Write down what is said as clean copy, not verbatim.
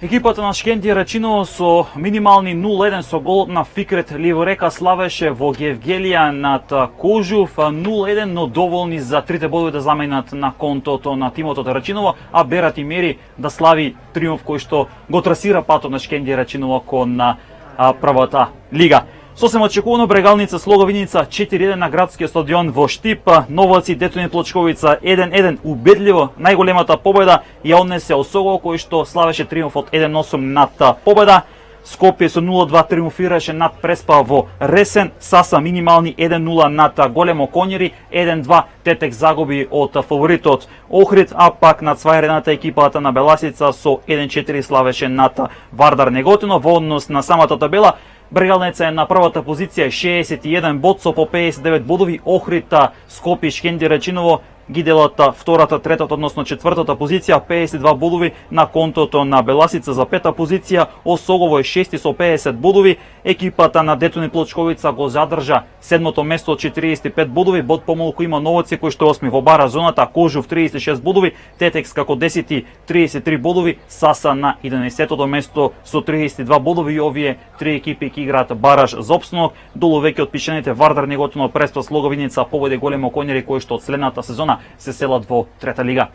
Екипата на Шкендија Рачиново со минимални 0-1 со гол на Фикрет Ливорека славеше во Гевгелија над Кожув 0-1, но доволни за трите бодови да заменат на контото на тимот од Рачиново, а берат и мери да слави триумф кој што го трасира патот на Шкендија Рачиново кон првата лига. Сосем очекувано Брегалница Слоговиница 4-1 на градскиот стадион во Штип, Новаци Детони Плочковица 1-1, убедливо најголемата победа ја однесе Осогово кој што славеше триумфот 1-8 над Победа. Скопје со 0-2 триумфираше над Преспа во Ресен, Саса минимални 1-0 над Големо Конјери, 1-2 Тетек загуби од фаворитот Охрид, а пак над свајрената екипата на Беласица со 1-4 славеше над Вардар Неготино. Во однос на самата табела, Брегалница е на првата позиција 61 бод со по 59 бодови, Охрид, Скопје, Шкендија Рачиново ги делат втората, третата, односно четвртата позиција, 52 бодови на контото на Беласица за пета позиција, Осогово е шести со 50 бодови, екипата на Детони Плочковица го задржа седмото место од 45 бодови, бод помалку има Новаци кој што е осми во бара зоната, Кожув 36 бодови, Тетекс како 10 33 бодови, Саса на 11-тото место со 32 бодови и овие три екипи ќе играат бараж за опстанок. Долу веќе отпишаните Вардар Неготино, Преспа, Слоговиница, Победа и Големо Конјери кои што од следната сезона се селат во трета лига.